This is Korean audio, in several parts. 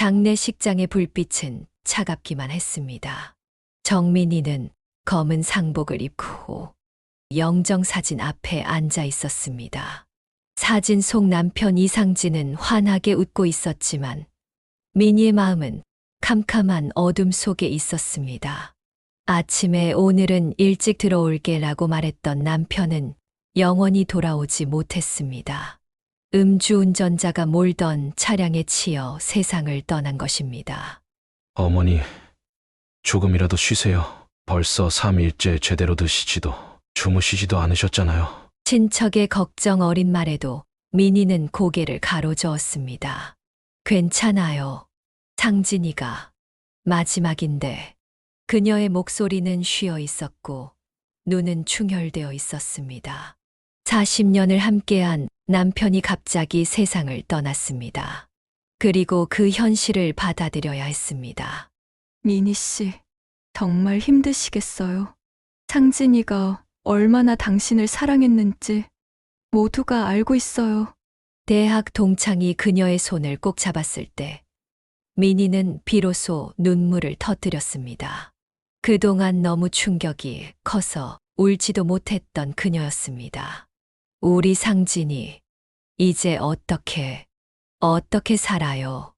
장례식장의 불빛은 차갑기만 했습니다. 정민이는 검은 상복을 입고 영정사진 앞에 앉아 있었습니다. 사진 속 남편 이상진은 환하게 웃고 있었지만 민희의 마음은 캄캄한 어둠 속에 있었습니다. 아침에 오늘은 일찍 들어올게라고 말했던 남편은 영원히 돌아오지 못했습니다. 음주운전자가 몰던 차량에 치여 세상을 떠난 것입니다. 어머니, 조금이라도 쉬세요. 벌써 3일째 제대로 드시지도 주무시지도 않으셨잖아요. 친척의 걱정 어린 말에도 민희는 고개를 가로저었습니다. 괜찮아요. 상진이가 마지막인데. 그녀의 목소리는 쉬어 있었고 눈은 충혈되어 있었습니다. 40년을 함께한 남편이 갑자기 세상을 떠났습니다. 그리고 그 현실을 받아들여야 했습니다. 미니 씨, 정말 힘드시겠어요. 상진이가 얼마나 당신을 사랑했는지 모두가 알고 있어요. 대학 동창이 그녀의 손을 꼭 잡았을 때 민희는 비로소 눈물을 터뜨렸습니다. 그동안 너무 충격이 커서 울지도 못했던 그녀였습니다. 우리 상진이 이제 어떻게 살아요?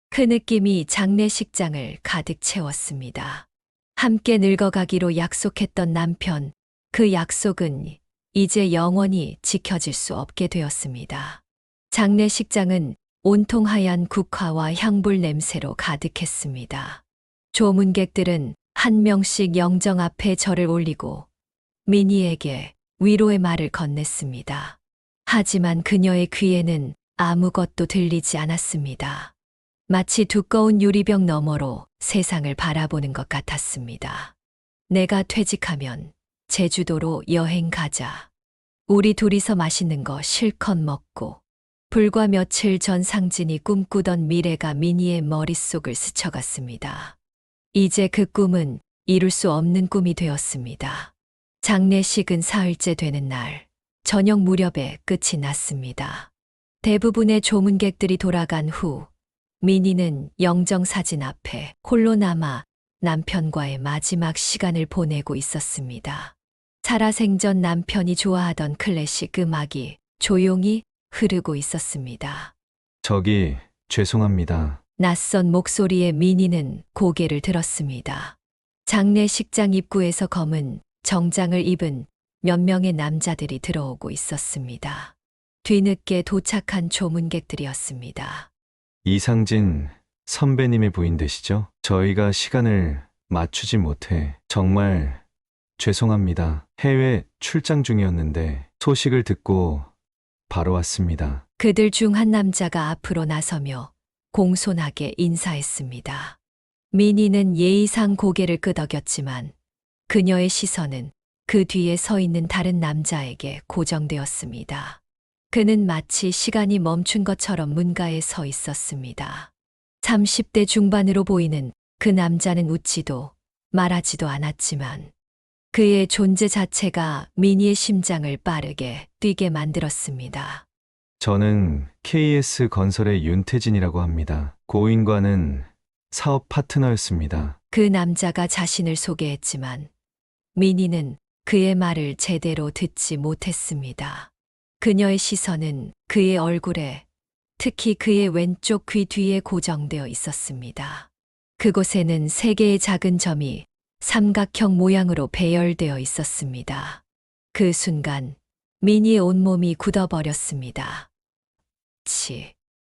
그 느낌이 장례식장을 가득 채웠습니다. 함께 늙어가기로 약속했던 남편, 그 약속은 이제 영원히 지켜질 수 없게 되었습니다. 장례식장은 온통 하얀 국화와 향불 냄새로 가득했습니다. 조문객들은 한 명씩 영정 앞에 절을 올리고 민희에게 위로의 말을 건넸습니다. 하지만 그녀의 귀에는 아무것도 들리지 않았습니다. 마치 두꺼운 유리병 너머로 세상을 바라보는 것 같았습니다. 내가 퇴직하면 제주도로 여행 가자. 우리 둘이서 맛있는 거 실컷 먹고. 불과 며칠 전 상진이 꿈꾸던 미래가 민희의 머릿속을 스쳐갔습니다. 이제 그 꿈은 이룰 수 없는 꿈이 되었습니다. 장례식은 사흘째 되는 날, 저녁 무렵에 끝이 났습니다. 대부분의 조문객들이 돌아간 후 민희는 영정사진 앞에 홀로 남아 남편과의 마지막 시간을 보내고 있었습니다. 살아생전 남편이 좋아하던 클래식 음악이 조용히 흐르고 있었습니다. 저기, 죄송합니다. 낯선 목소리에 민희는 고개를 들었습니다. 장례식장 입구에서 검은 정장을 입은 몇 명의 남자들이 들어오고 있었습니다. 뒤늦게 도착한 조문객들이었습니다. 이상진 선배님의 부인 되시죠? 저희가 시간을 맞추지 못해 정말 죄송합니다. 해외 출장 중이었는데 소식을 듣고 바로 왔습니다. 그들 중 한 남자가 앞으로 나서며 공손하게 인사했습니다. 민희는 예의상 고개를 끄덕였지만 그녀의 시선은 그 뒤에 서 있는 다른 남자에게 고정되었습니다. 그는 마치 시간이 멈춘 것처럼 문가에 서 있었습니다. 30대 중반으로 보이는 그 남자는 웃지도 말하지도 않았지만 그의 존재 자체가 민희의 심장을 빠르게 뛰게 만들었습니다. 저는 KS 건설의 윤태진이라고 합니다. 고인과는 사업 파트너였습니다. 그 남자가 자신을 소개했지만 민희는 그의 말을 제대로 듣지 못했습니다. 그녀의 시선은 그의 얼굴에, 특히 그의 왼쪽 귀 뒤에 고정되어 있었습니다. 그곳에는 세 개의 작은 점이 삼각형 모양으로 배열되어 있었습니다. 그 순간 민희의 온몸이 굳어버렸습니다.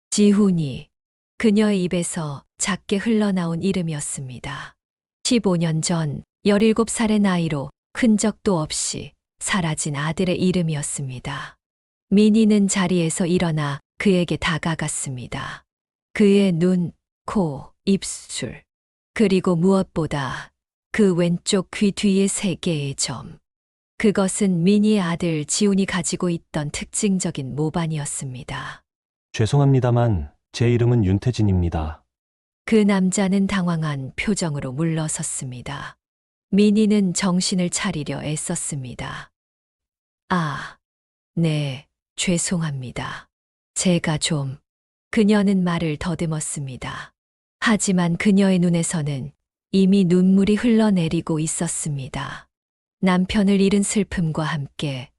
지훈이, 그녀의 입에서 작게 흘러나온 이름이었습니다. 15년 전 17살의 나이로 흔적도 없이 사라진 아들의 이름이었습니다. 민희는 자리에서 일어나 그에게 다가갔습니다. 그의 눈, 코, 입술, 그리고 무엇보다 그 왼쪽 귀 뒤의 세 개의 점. 그것은 민희의 아들 지훈이 가지고 있던 특징적인 모반이었습니다. 죄송합니다만 제 이름은 윤태진입니다. 그 남자는 당황한 표정으로 물러섰습니다. 민희는 정신을 차리려 애썼습니다. 아, 네, 죄송합니다. 제가 좀... 그녀는 말을 더듬었습니다. 하지만 그녀의 눈에서는 이미 눈물이 흘러내리고 있었습니다. 남편을 잃은 슬픔과 함께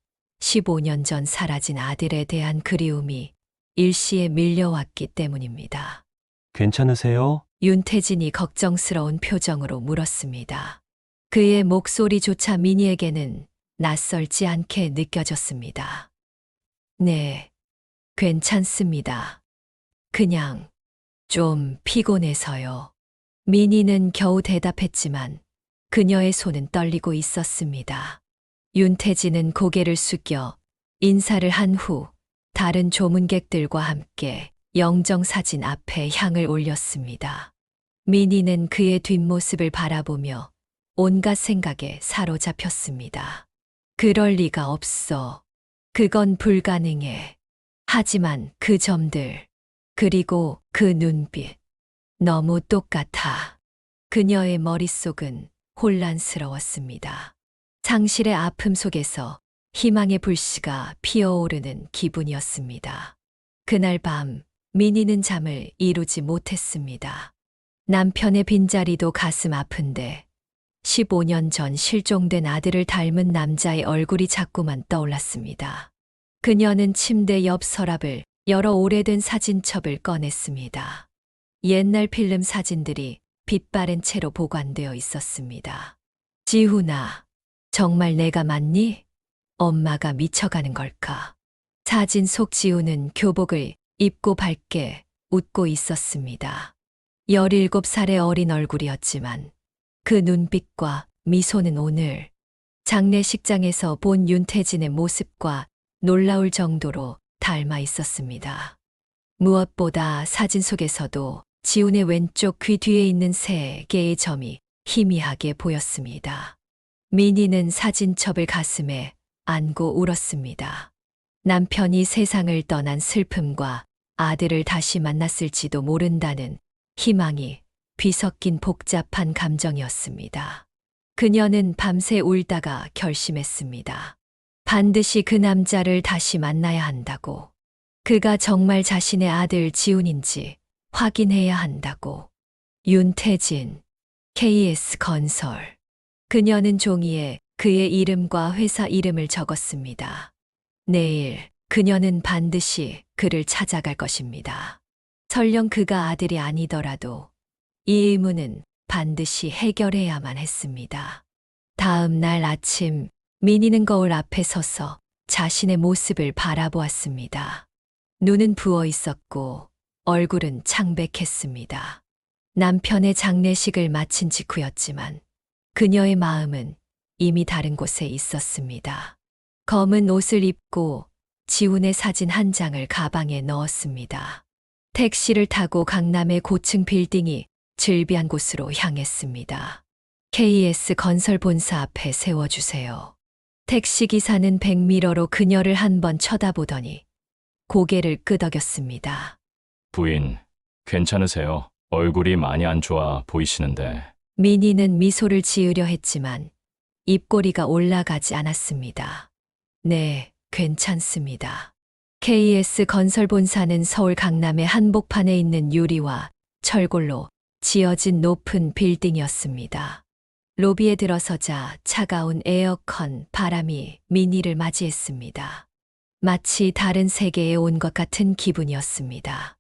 15년 전 사라진 아들에 대한 그리움이 일시에 밀려왔기 때문입니다. 괜찮으세요? 윤태진이 걱정스러운 표정으로 물었습니다. 그의 목소리조차 미니에게는 낯설지 않게 느껴졌습니다. 네, 괜찮습니다. 그냥 좀 피곤해서요. 미니는 겨우 대답했지만 그녀의 손은 떨리고 있었습니다. 윤태진은 고개를 숙여 인사를 한 후 다른 조문객들과 함께 영정사진 앞에 향을 올렸습니다. 미니는 그의 뒷모습을 바라보며 온갖 생각에 사로잡혔습니다. 그럴 리가 없어. 그건 불가능해. 하지만 그 점들, 그리고 그 눈빛, 너무 똑같아. 그녀의 머릿속은 혼란스러웠습니다. 상실의 아픔 속에서 희망의 불씨가 피어오르는 기분이었습니다. 그날 밤, 미니는 잠을 이루지 못했습니다. 남편의 빈자리도 가슴 아픈데 15년 전 실종된 아들을 닮은 남자의 얼굴이 자꾸만 떠올랐습니다. 그녀는 침대 옆 서랍을 열어 오래된 사진첩을 꺼냈습니다. 옛날 필름 사진들이 빛바랜 채로 보관되어 있었습니다. 지훈아, 정말 내가 맞니? 엄마가 미쳐가는 걸까? 사진 속 지훈은 교복을 입고 밝게 웃고 있었습니다. 17살의 어린 얼굴이었지만 그 눈빛과 미소는 오늘 장례식장에서 본 윤태진의 모습과 놀라울 정도로 닮아 있었습니다. 무엇보다 사진 속에서도 지훈의 왼쪽 귀 뒤에 있는 3개의 점이 희미하게 보였습니다. 미니는 사진첩을 가슴에 안고 울었습니다. 남편이 세상을 떠난 슬픔과 아들을 다시 만났을지도 모른다는 희망이 뒤섞인 복잡한 감정이었습니다. 그녀는 밤새 울다가 결심했습니다. 반드시 그 남자를 다시 만나야 한다고. 그가 정말 자신의 아들 지훈인지 확인해야 한다고. 윤태진, KS건설. 그녀는 종이에 그의 이름과 회사 이름을 적었습니다. 내일 그녀는 반드시 그를 찾아갈 것입니다. 설령 그가 아들이 아니더라도 이 의문은 반드시 해결해야만 했습니다. 다음 날 아침, 미니는 거울 앞에 서서 자신의 모습을 바라보았습니다. 눈은 부어 있었고 얼굴은 창백했습니다. 남편의 장례식을 마친 직후였지만 그녀의 마음은 이미 다른 곳에 있었습니다. 검은 옷을 입고 지훈의 사진 한 장을 가방에 넣었습니다. 택시를 타고 강남의 고층 빌딩이 즐비한 곳으로 향했습니다. KS 건설 본사 앞에 세워주세요. 택시기사는 백미러로 그녀를 한번 쳐다보더니 고개를 끄덕였습니다. 부인, 괜찮으세요? 얼굴이 많이 안 좋아 보이시는데. 미니는 미소를 지으려 했지만 입꼬리가 올라가지 않았습니다. 네, 괜찮습니다. KS 건설 본사는 서울 강남의 한복판에 있는 유리와 철골로 지어진 높은 빌딩이었습니다. 로비에 들어서자 차가운 에어컨 바람이 미니를 맞이했습니다. 마치 다른 세계에 온 것 같은 기분이었습니다.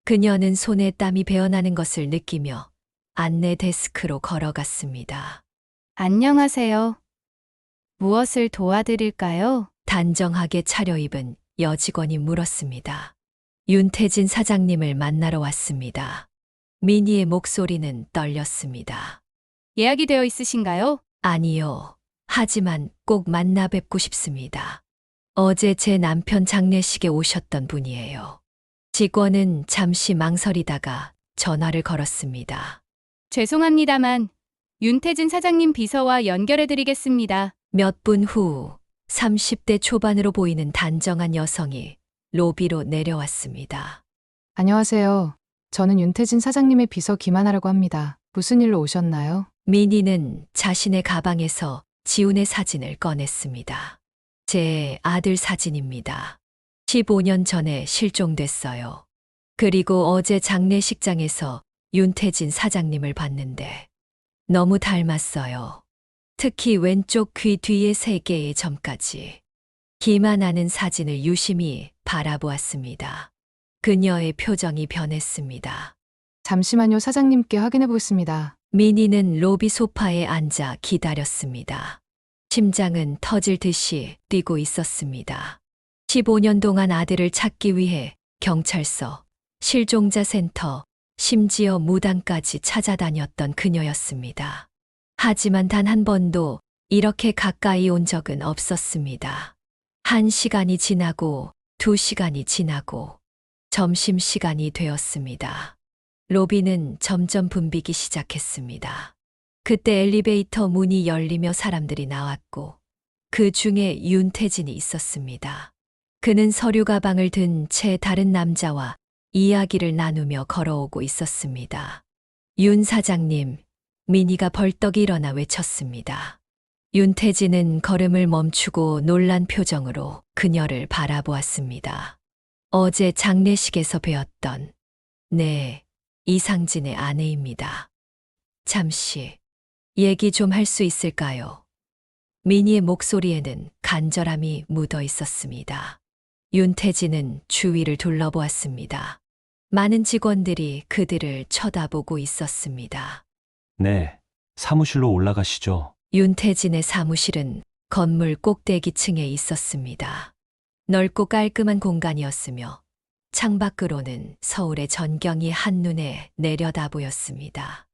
그녀는 손에 땀이 배어나는 것을 느끼며 안내 데스크로 걸어갔습니다. 안녕하세요. 무엇을 도와드릴까요? 단정하게 차려입은 여직원이 물었습니다. 윤태진 사장님을 만나러 왔습니다. 미니의 목소리는 떨렸습니다. 예약이 되어 있으신가요? 아니요. 하지만 꼭 만나 뵙고 싶습니다. 어제 제 남편 장례식에 오셨던 분이에요. 직원은 잠시 망설이다가 전화를 걸었습니다. 죄송합니다만 윤태진 사장님 비서와 연결해 드리겠습니다. 몇 분 후 30대 초반으로 보이는 단정한 여성이 로비로 내려왔습니다. 안녕하세요. 저는 윤태진 사장님의 비서 김하나라고 합니다. 무슨 일로 오셨나요? 미니는 자신의 가방에서 지훈의 사진을 꺼냈습니다. 제 아들 사진입니다. 15년 전에 실종됐어요. 그리고 어제 장례식장에서 윤태진 사장님을 봤는데 너무 닮았어요. 특히 왼쪽 귀 뒤에 3개의 점까지. 기만하는 사진을 유심히 바라보았습니다. 그녀의 표정이 변했습니다. 잠시만요. 사장님께 확인해 보겠습니다. 미니는 로비 소파에 앉아 기다렸습니다. 심장은 터질 듯이 뛰고 있었습니다. 15년 동안 아들을 찾기 위해 경찰서, 실종자 센터, 심지어 무당까지 찾아다녔던 그녀였습니다. 하지만 단 한 번도 이렇게 가까이 온 적은 없었습니다. 1시간이 지나고 2시간이 지나고 점심시간이 되었습니다. 로비는 점점 붐비기 시작했습니다. 그때 엘리베이터 문이 열리며 사람들이 나왔고 그 중에 윤태진이 있었습니다. 그는 서류 가방을 든 채 다른 남자와 이야기를 나누며 걸어오고 있었습니다. 윤 사장님, 미니가 벌떡 일어나 외쳤습니다. 윤태진은 걸음을 멈추고 놀란 표정으로 그녀를 바라보았습니다. 어제 장례식에서 뵈었던 네, 이상진의 아내입니다. 잠시 얘기 좀 할 수 있을까요? 미니의 목소리에는 간절함이 묻어 있었습니다. 윤태진은 주위를 둘러보았습니다. 많은 직원들이 그들을 쳐다보고 있었습니다. 네, 사무실로 올라가시죠. 윤태진의 사무실은 건물 꼭대기층에 있었습니다. 넓고 깔끔한 공간이었으며 창밖으로는 서울의 전경이 한눈에 내려다 보였습니다.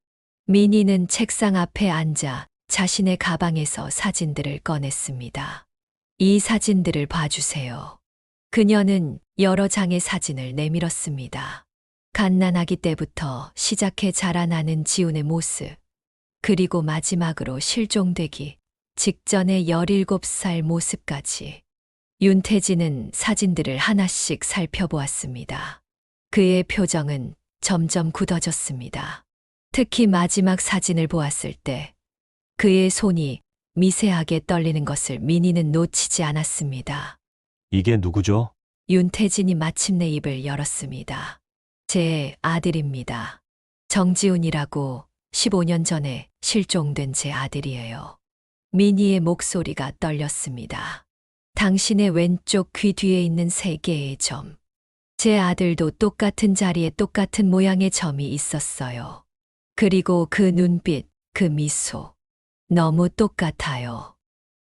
미니는 책상 앞에 앉아 자신의 가방에서 사진들을 꺼냈습니다. 이 사진들을 봐주세요. 그녀는 여러 장의 사진을 내밀었습니다. 갓난아기 때부터 시작해 자라나는 지훈의 모습, 그리고 마지막으로 실종되기 직전의 17살 모습까지. 윤태진은 사진들을 하나씩 살펴보았습니다. 그의 표정은 점점 굳어졌습니다. 특히 마지막 사진을 보았을 때 그의 손이 미세하게 떨리는 것을 미니는 놓치지 않았습니다. 이게 누구죠? 윤태진이 마침내 입을 열었습니다. 제 아들입니다. 정지훈이라고 15년 전에 실종된 제 아들이에요. 미니의 목소리가 떨렸습니다. 당신의 왼쪽 귀 뒤에 있는 3개의 점. 제 아들도 똑같은 자리에 똑같은 모양의 점이 있었어요. 그리고 그 눈빛, 그 미소. 너무 똑같아요.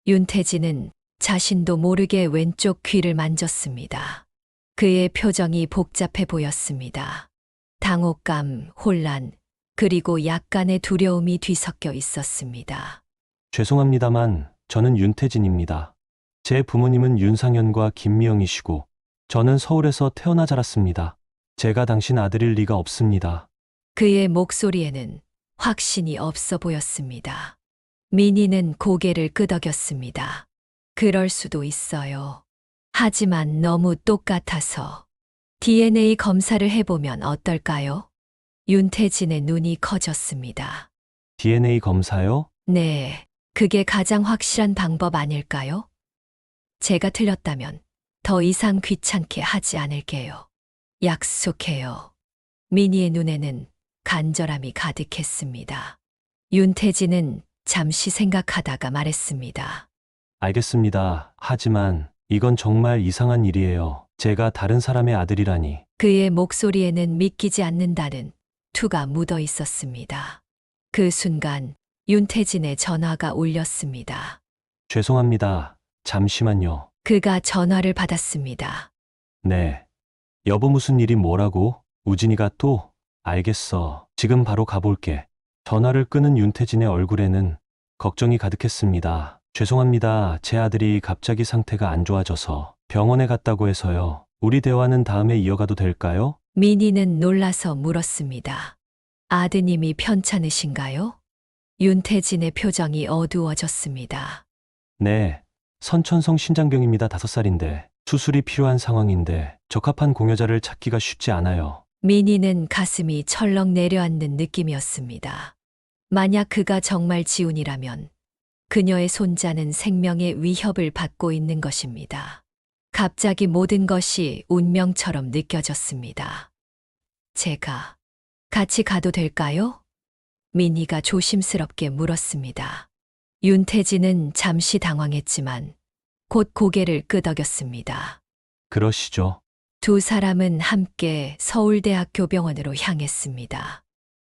윤태진은 자신도 모르게 왼쪽 귀를 만졌습니다. 그의 표정이 복잡해 보였습니다. 당혹감, 혼란, 그리고 약간의 두려움이 뒤섞여 있었습니다. 죄송합니다만 저는 윤태진입니다. 제 부모님은 윤상현과 김미영이시고 저는 서울에서 태어나 자랐습니다. 제가 당신 아들일 리가 없습니다. 그의 목소리에는 확신이 없어 보였습니다. 미니는 고개를 끄덕였습니다. 그럴 수도 있어요. 하지만 너무 똑같아서 DNA 검사를 해보면 어떨까요? 윤태진의 눈이 커졌습니다. DNA 검사요? 네, 그게 가장 확실한 방법 아닐까요? 제가 틀렸다면 더 이상 귀찮게 하지 않을게요. 약속해요. 미니의 눈에는 간절함이 가득했습니다. 윤태진은 잠시 생각하다가 말했습니다. 알겠습니다. 하지만 이건 정말 이상한 일이에요. 제가 다른 사람의 아들이라니. 그의 목소리에는 믿기지 않는다는 투가 묻어 있었습니다. 그 순간 윤태진의 전화가 울렸습니다. 죄송합니다. 잠시만요. 그가 전화를 받았습니다. 네. 여보 무슨 일이 뭐라고? 우진이가 또? 알겠어. 지금 바로 가볼게. 전화를 끊은 윤태진의 얼굴에는 걱정이 가득했습니다. 죄송합니다. 제 아들이 갑자기 상태가 안 좋아져서 병원에 갔다고 해서요. 우리 대화는 다음에 이어가도 될까요? 미니는 놀라서 물었습니다. 아드님이 편찮으신가요? 윤태진의 표정이 어두워졌습니다. 네. 선천성 신장병입니다. 5살인데 수술이 필요한 상황인데 적합한 공여자를 찾기가 쉽지 않아요. 미니는 가슴이 철렁 내려앉는 느낌이었습니다. 만약 그가 정말 지훈이라면 그녀의 손자는 생명의 위협을 받고 있는 것입니다. 갑자기 모든 것이 운명처럼 느껴졌습니다. 제가 같이 가도 될까요? 민희가 조심스럽게 물었습니다. 윤태진은 잠시 당황했지만 곧 고개를 끄덕였습니다. 그러시죠. 두 사람은 함께 서울대학교 병원으로 향했습니다.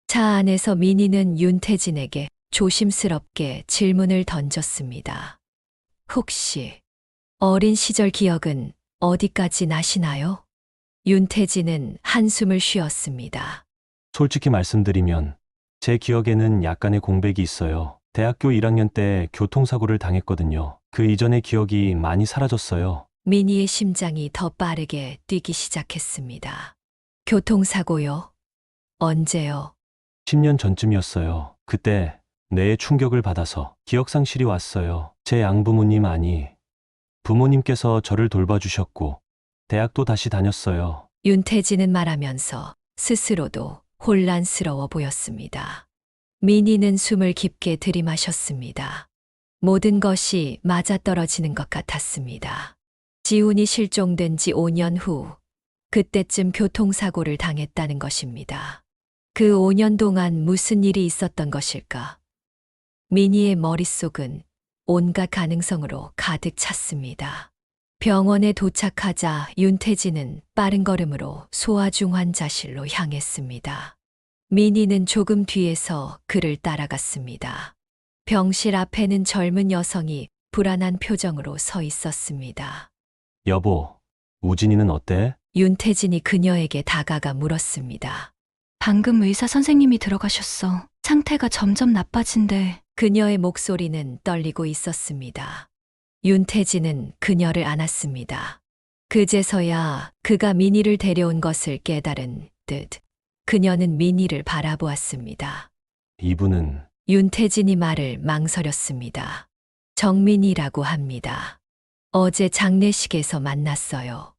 차 안에서 민희는 윤태진에게 조심스럽게 질문을 던졌습니다. 혹시 어린 시절 기억은 어디까지 나시나요? 윤태진은 한숨을 쉬었습니다. 솔직히 말씀드리면 제 기억에는 약간의 공백이 있어요. 대학교 1학년 때 교통사고를 당했거든요. 그 이전의 기억이 많이 사라졌어요. 민희의 심장이 더 빠르게 뛰기 시작했습니다. 교통사고요? 언제요? 10년 전쯤이었어요. 그때 뇌에 충격을 받아서 기억상실이 왔어요. 제 양부모님 아니, 부모님께서 저를 돌봐주셨고 대학도 다시 다녔어요. 윤태진은 말하면서 스스로도 혼란스러워 보였습니다. 민희는 숨을 깊게 들이마셨습니다. 모든 것이 맞아떨어지는 것 같았습니다. 지훈이 실종된 지 5년 후, 그때쯤 교통사고를 당했다는 것입니다. 그 5년 동안 무슨 일이 있었던 것일까? 민희의 머릿속은 온갖 가능성으로 가득 찼습니다. 병원에 도착하자 윤태진은 빠른 걸음으로 소아중환자실로 향했습니다. 민희는 조금 뒤에서 그를 따라갔습니다. 병실 앞에는 젊은 여성이 불안한 표정으로 서 있었습니다. 여보, 우진이는 어때? 윤태진이 그녀에게 다가가 물었습니다. 방금 의사 선생님이 들어가셨어. 상태가 점점 나빠진대. 그녀의 목소리는 떨리고 있었습니다. 윤태진은 그녀를 안았습니다. 그제서야 그가 민희를 데려온 것을 깨달은 듯 그녀는 민희를 바라보았습니다. 이분은 윤태진이 말을 망설였습니다. 정민이라고 합니다. 어제 장례식에서 만났어요.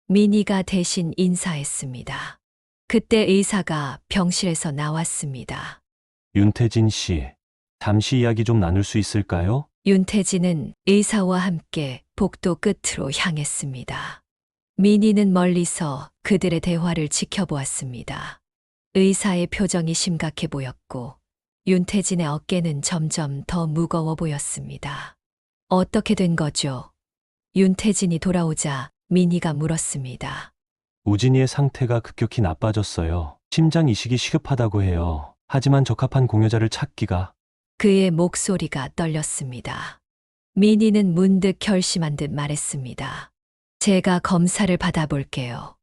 민희가 대신 인사했습니다. 그때 의사가 병실에서 나왔습니다. 윤태진 씨, 잠시 이야기 좀 나눌 수 있을까요? 윤태진은 의사와 함께 복도 끝으로 향했습니다. 민희는 멀리서 그들의 대화를 지켜보았습니다. 의사의 표정이 심각해 보였고 윤태진의 어깨는 점점 더 무거워 보였습니다. 어떻게 된 거죠? 윤태진이 돌아오자 민희가 물었습니다. 우진이의 상태가 급격히 나빠졌어요. 심장 이식이 시급하다고 해요. 하지만 적합한 공여자를 찾기가. 그의 목소리가 떨렸습니다. 민희는 문득 결심한 듯 말했습니다. 제가 검사를 받아볼게요.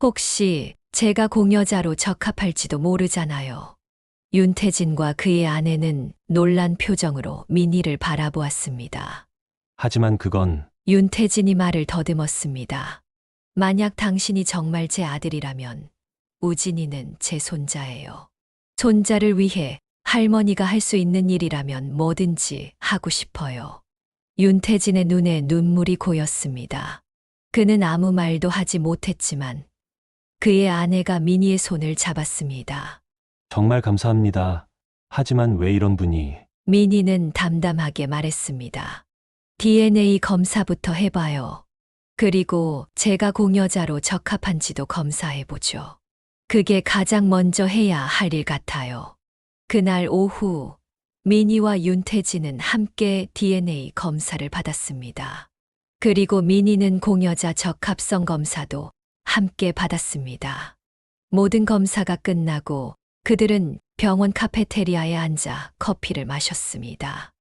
혹시 제가 공여자로 적합할지도 모르잖아요. 윤태진과 그의 아내는 놀란 표정으로 민희를 바라보았습니다. 하지만 그건 윤태진이 말을 더듬었습니다. 만약 당신이 정말 제 아들이라면 우진이는 제 손자예요. 손자를 위해 할머니가 할 수 있는 일이라면 뭐든지 하고 싶어요. 윤태진의 눈에 눈물이 고였습니다. 그는 아무 말도 하지 못했지만 그의 아내가 민희의 손을 잡았습니다. 정말 감사합니다. 하지만 왜 이런 분이. 민희는 담담하게 말했습니다. DNA 검사부터 해봐요. 그리고 제가 공여자로 적합한지도 검사해보죠. 그게 가장 먼저 해야 할 일 같아요. 그날 오후 민희와 윤태진은 함께 DNA 검사를 받았습니다. 그리고 민희는 공여자 적합성 검사도 함께 받았습니다. 모든 검사가 끝나고 그들은 병원 카페테리아에 앉아 커피를 마셨습니다.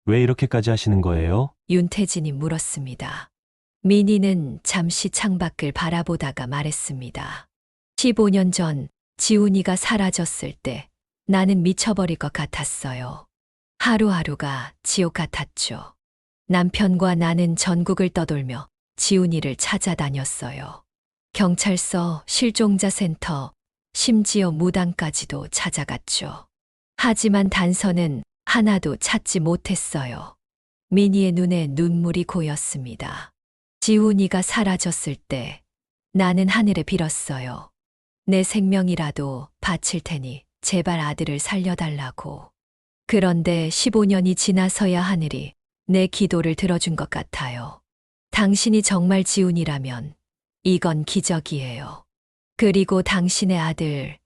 왜 이렇게까지 하시는 거예요? 윤태진이 물었습니다. 민희는 잠시 창밖을 바라보다가 말했습니다. 15년 전 지훈이가 사라졌을 때 나는 미쳐버릴 것 같았어요. 하루하루가 지옥 같았죠. 남편과 나는 전국을 떠돌며 지훈이를 찾아다녔어요. 경찰서, 실종자 센터, 심지어 무당까지도 찾아갔죠. 하지만 단서는 하나도 찾지 못했어요. 민희의 눈에 눈물이 고였습니다. 지훈이가 사라졌을 때 나는 하늘에 빌었어요. 내 생명이라도 바칠 테니 제발 아들을 살려달라고. 그런데 15년이 지나서야 하늘이 내 기도를 들어준 것 같아요. 당신이 정말 지훈이라면 이건 기적이에요. 그리고 당신의 아들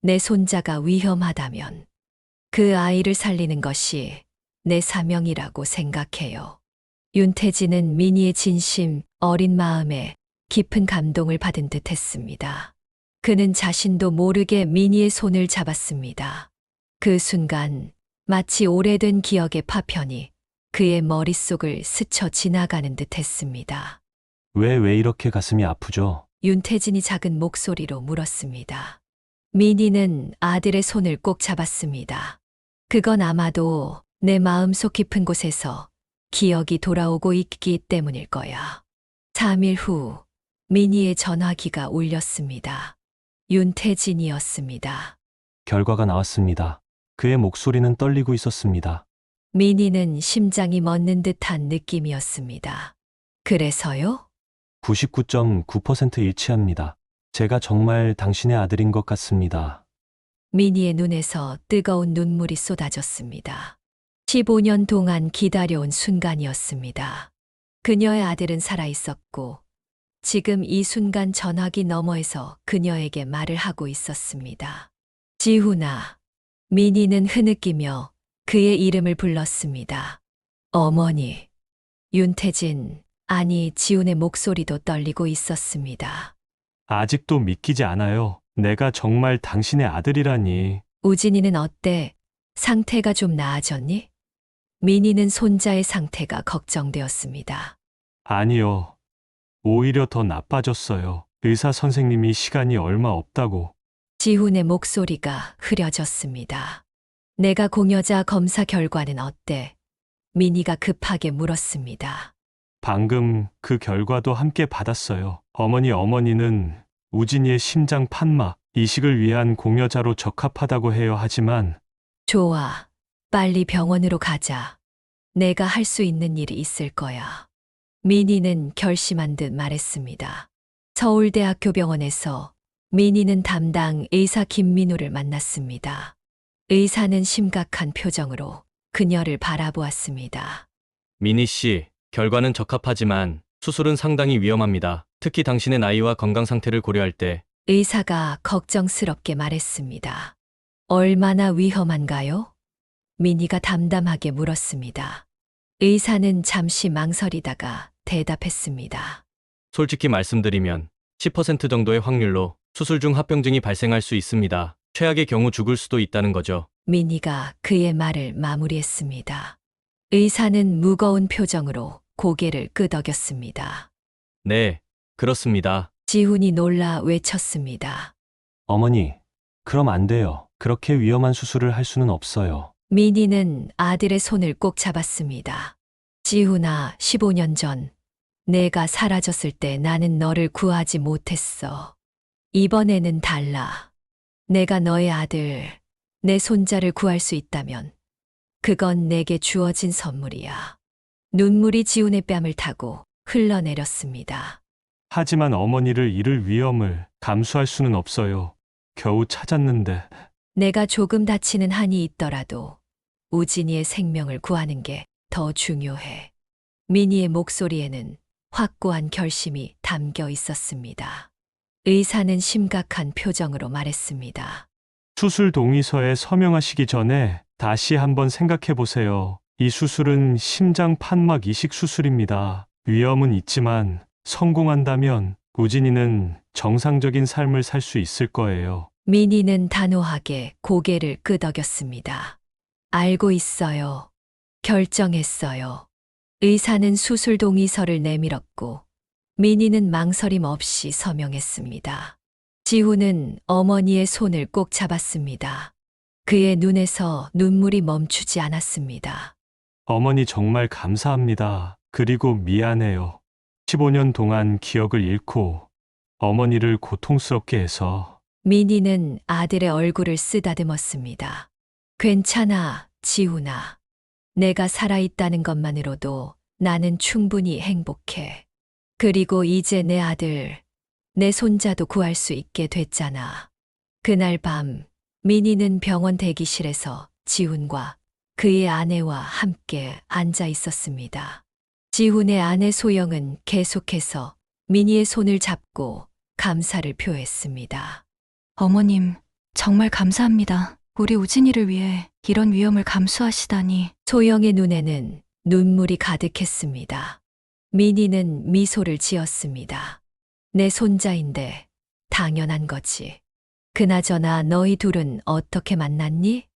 내 손자가 위험하다면 그 아이를 살리는 것이 내 사명이라고 생각해요. 윤태진은 민희의 진심, 어린 마음에 깊은 감동을 받은 듯 했습니다. 그는 자신도 모르게 민희의 손을 잡았습니다. 그 순간 마치 오래된 기억의 파편이 그의 머릿속을 스쳐 지나가는 듯 했습니다. 왜 이렇게 가슴이 아프죠? 윤태진이 작은 목소리로 물었습니다. 민희는 아들의 손을 꼭 잡았습니다. 그건 아마도 내 마음속 깊은 곳에서 기억이 돌아오고 있기 때문일 거야. 3일 후 민희의 전화기가 울렸습니다. 윤태진이었습니다. 결과가 나왔습니다. 그의 목소리는 떨리고 있었습니다. 민희는 심장이 멎는 듯한 느낌이었습니다. 그래서요? 99.9% 일치합니다. 제가 정말 당신의 아들인 것 같습니다. 민희의 눈에서 뜨거운 눈물이 쏟아졌습니다. 15년 동안 기다려온 순간이었습니다. 그녀의 아들은 살아있었고, 지금 이 순간 전화기 너머에서 그녀에게 말을 하고 있었습니다. 지훈아. 민희는 흐느끼며 그의 이름을 불렀습니다. 어머니. 윤태진, 아니 지훈의 목소리도 떨리고 있었습니다. 아직도 믿기지 않아요. 내가 정말 당신의 아들이라니. 우진이는 어때? 상태가 좀 나아졌니? 민희는 손자의 상태가 걱정되었습니다. 아니요. 오히려 더 나빠졌어요. 의사 선생님이 시간이 얼마 없다고. 지훈의 목소리가 흐려졌습니다. 내가 공여자 검사 결과는 어때? 민희가 급하게 물었습니다. 방금 그 결과도 함께 받았어요. 어머니는 우진이의 심장 판막, 이식을 위한 공여자로 적합하다고 해요. 하지만 좋아. 빨리 병원으로 가자. 내가 할 수 있는 일이 있을 거야. 민희는 결심한 듯 말했습니다. 서울대학교 병원에서 민희는 담당 의사 김민우를 만났습니다. 의사는 심각한 표정으로 그녀를 바라보았습니다. 민희 씨, 결과는 적합하지만 수술은 상당히 위험합니다. 특히 당신의 나이와 건강 상태를 고려할 때 의사가 걱정스럽게 말했습니다. 얼마나 위험한가요? 민희가 담담하게 물었습니다. 의사는 잠시 망설이다가 대답했습니다. 솔직히 말씀드리면 10% 정도의 확률로 수술 중 합병증이 발생할 수 있습니다. 최악의 경우 죽을 수도 있다는 거죠. 민희가 그의 말을 마무리했습니다. 의사는 무거운 표정으로 고개를 끄덕였습니다. 네, 그렇습니다. 지훈이 놀라 외쳤습니다. 어머니, 그럼 안 돼요. 그렇게 위험한 수술을 할 수는 없어요. 민희는 아들의 손을 꼭 잡았습니다. 지훈아, 15년 전 내가 사라졌을 때 나는 너를 구하지 못했어. 이번에는 달라. 내가 너의 아들, 내 손자를 구할 수 있다면 그건 내게 주어진 선물이야. 눈물이 지훈의 뺨을 타고 흘러내렸습니다. 하지만 어머니를 잃을 위험을 감수할 수는 없어요. 겨우 찾았는데. 내가 조금 다치는 한이 있더라도 우진이의 생명을 구하는 게 더 중요해. 민희의 목소리에는 확고한 결심이 담겨 있었습니다. 의사는 심각한 표정으로 말했습니다. 수술 동의서에 서명하시기 전에 다시 한번 생각해 보세요. 이 수술은 심장 판막 이식 수술입니다. 위험은 있지만 성공한다면 우진이는 정상적인 삶을 살 수 있을 거예요. 민희는 단호하게 고개를 끄덕였습니다. 알고 있어요. 결정했어요. 의사는 수술 동의서를 내밀었고 민희는 망설임 없이 서명했습니다. 지훈은 어머니의 손을 꼭 잡았습니다. 그의 눈에서 눈물이 멈추지 않았습니다. 어머니 정말 감사합니다. 그리고 미안해요. 15년 동안 기억을 잃고 어머니를 고통스럽게 해서. 민희는 아들의 얼굴을 쓰다듬었습니다. 괜찮아, 지훈아. 내가 살아있다는 것만으로도 나는 충분히 행복해. 그리고 이제 내 아들, 내 손자도 구할 수 있게 됐잖아. 그날 밤, 민희는 병원 대기실에서 지훈과 그의 아내와 함께 앉아 있었습니다. 지훈의 아내 소영은 계속해서 민희의 손을 잡고 감사를 표했습니다. 어머님, 정말 감사합니다. 우리 우진이를 위해 이런 위험을 감수하시다니. 소영의 눈에는 눈물이 가득했습니다. 민희는 미소를 지었습니다. 내 손자인데 당연한 거지. 그나저나 너희 둘은 어떻게 만났니?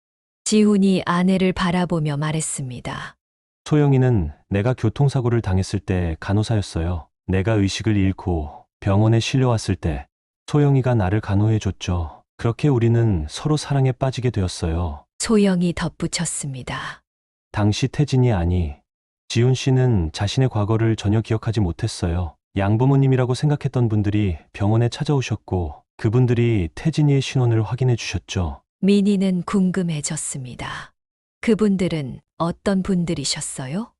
지훈이 아내를 바라보며 말했습니다. 소영이는 내가 교통사고를 당했을 때 간호사였어요. 내가 의식을 잃고 병원에 실려왔을 때 소영이가 나를 간호해줬죠. 그렇게 우리는 서로 사랑에 빠지게 되었어요. 소영이 덧붙였습니다. 당시 태진이 아니, 지훈 씨는 자신의 과거를 전혀 기억하지 못했어요. 양부모님이라고 생각했던 분들이 병원에 찾아오셨고 그분들이 태진이의 신원을 확인해 주셨죠. 민희는 궁금해졌습니다. 그분들은 어떤 분들이셨어요?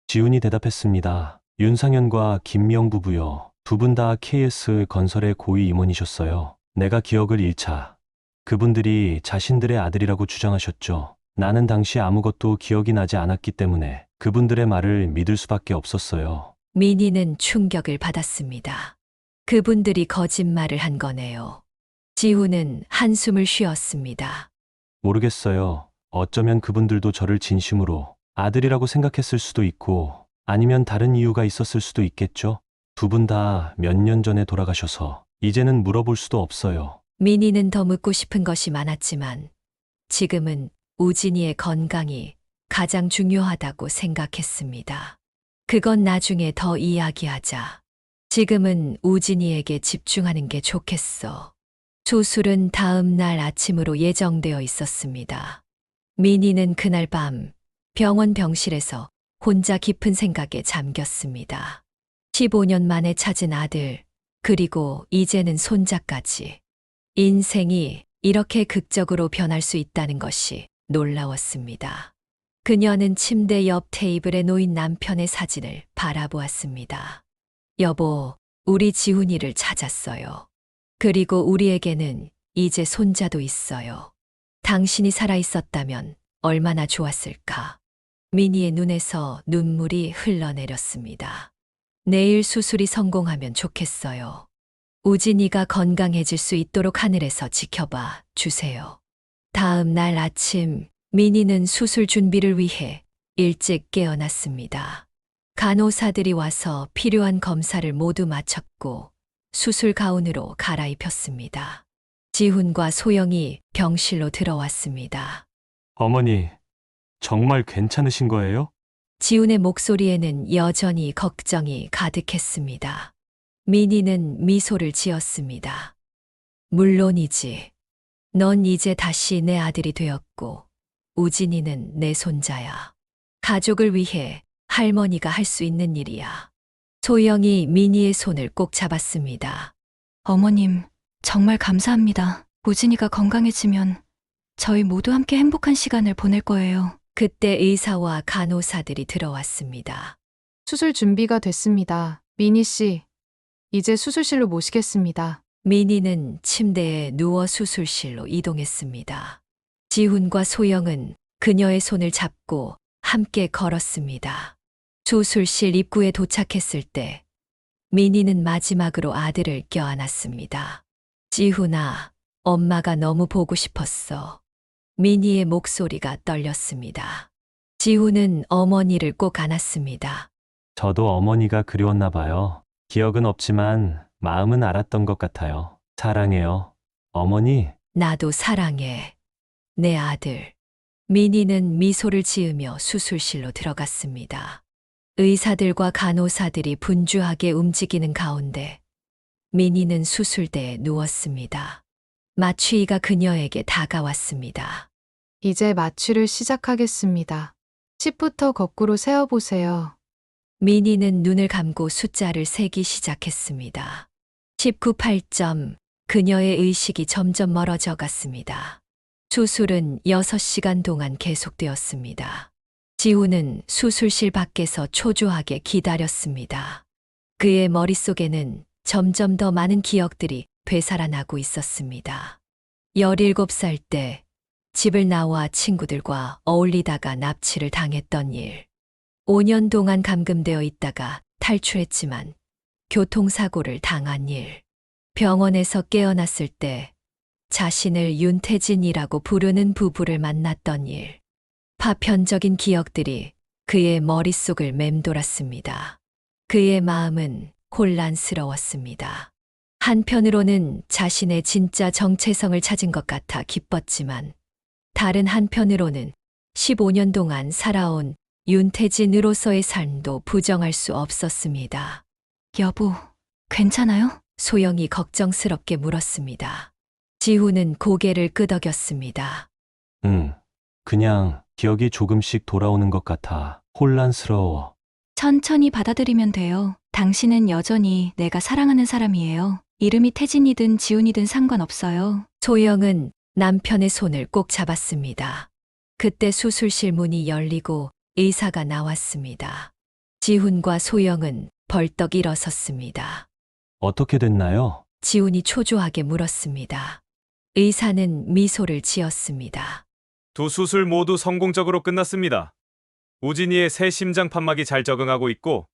지훈이 대답했습니다. 윤상현과 김미영 부부요. 두 분 다 KS 건설의 고위 임원이셨어요. 내가 기억을 잃자. 그분들이 자신들의 아들이라고 주장하셨죠. 나는 당시 아무것도 기억이 나지 않았기 때문에 그분들의 말을 믿을 수밖에 없었어요. 민희는 충격을 받았습니다. 그분들이 거짓말을 한 거네요. 지훈은 한숨을 쉬었습니다. 모르겠어요. 어쩌면 그분들도 저를 진심으로 아들이라고 생각했을 수도 있고 아니면 다른 이유가 있었을 수도 있겠죠. 두 분 다 몇 년 전에 돌아가셔서 이제는 물어볼 수도 없어요. 민희는 더 묻고 싶은 것이 많았지만 지금은 우진이의 건강이 가장 중요하다고 생각했습니다. 그건 나중에 더 이야기하자. 지금은 우진이에게 집중하는 게 좋겠어. 수술은 다음 날 아침으로 예정되어 있었습니다. 민희는 그날 밤 병원 병실에서 혼자 깊은 생각에 잠겼습니다. 15년 만에 찾은 아들, 그리고 이제는 손자까지. 인생이 이렇게 극적으로 변할 수 있다는 것이 놀라웠습니다. 그녀는 침대 옆 테이블에 놓인 남편의 사진을 바라보았습니다. 여보, 우리 지훈이를 찾았어요. 그리고 우리에게는 이제 손자도 있어요. 당신이 살아있었다면 얼마나 좋았을까. 민희의 눈에서 눈물이 흘러내렸습니다. 내일 수술이 성공하면 좋겠어요. 우진이가 건강해질 수 있도록 하늘에서 지켜봐 주세요. 다음 날 아침, 민희는 수술 준비를 위해 일찍 깨어났습니다. 간호사들이 와서 필요한 검사를 모두 마쳤고 수술 가운으로 갈아입혔습니다. 지훈과 소영이 병실로 들어왔습니다. 어머니, 정말 괜찮으신 거예요? 지훈의 목소리에는 여전히 걱정이 가득했습니다. 민희는 미소를 지었습니다. 물론이지. 넌 이제 다시 내 아들이 되었고 우진이는 내 손자야. 가족을 위해 할머니가 할 수 있는 일이야. 소영이 민희의 손을 꼭 잡았습니다. 어머님, 정말 감사합니다. 우진이가 건강해지면 저희 모두 함께 행복한 시간을 보낼 거예요. 그때 의사와 간호사들이 들어왔습니다. 수술 준비가 됐습니다. 민희 씨, 이제 수술실로 모시겠습니다. 민희는 침대에 누워 수술실로 이동했습니다. 지훈과 소영은 그녀의 손을 잡고 함께 걸었습니다. 수술실 입구에 도착했을 때 민희는 마지막으로 아들을 껴안았습니다. 지훈아, 엄마가 너무 보고 싶었어. 민희의 목소리가 떨렸습니다. 지훈은 어머니를 꼭 안았습니다. 저도 어머니가 그리웠나 봐요. 기억은 없지만 마음은 알았던 것 같아요. 사랑해요. 어머니. 나도 사랑해. 내 아들. 민희는 미소를 지으며 수술실로 들어갔습니다. 의사들과 간호사들이 분주하게 움직이는 가운데 민희는 수술대에 누웠습니다. 마취의가 그녀에게 다가왔습니다. 이제 마취를 시작하겠습니다. 10부터 거꾸로 세어보세요. 민희는 눈을 감고 숫자를 세기 시작했습니다. 19, 8점. 그녀의 의식이 점점 멀어져 갔습니다. 수술은 6시간 동안 계속되었습니다. 지훈은 수술실 밖에서 초조하게 기다렸습니다. 그의 머릿속에는 점점 더 많은 기억들이 되살아나고 있었습니다. 17살 때 집을 나와 친구들과 어울리다가 납치를 당했던 일. 5년 동안 감금되어 있다가 탈출했지만 교통사고를 당한 일. 병원에서 깨어났을 때 자신을 윤태진이라고 부르는 부부를 만났던 일. 파편적인 기억들이 그의 머릿속을 맴돌았습니다. 그의 마음은 혼란스러웠습니다. 한편으로는 자신의 진짜 정체성을 찾은 것 같아 기뻤지만, 다른 한편으로는 15년 동안 살아온 윤태진으로서의 삶도 부정할 수 없었습니다. 여보, 괜찮아요? 소영이 걱정스럽게 물었습니다. 지훈은 고개를 끄덕였습니다. 그냥 기억이 조금씩 돌아오는 것 같아 혼란스러워. 천천히 받아들이면 돼요. 당신은 여전히 내가 사랑하는 사람이에요. 이름이 태진이든 지훈이든 상관없어요. 소영은 남편의 손을 꼭 잡았습니다. 그때 수술실 문이 열리고 의사가 나왔습니다. 지훈과 소영은 벌떡 일어섰습니다. 어떻게 됐나요? 지훈이 초조하게 물었습니다. 의사는 미소를 지었습니다. 두 수술 모두 성공적으로 끝났습니다. 우진이의 새 심장 판막이 잘 적응하고 있고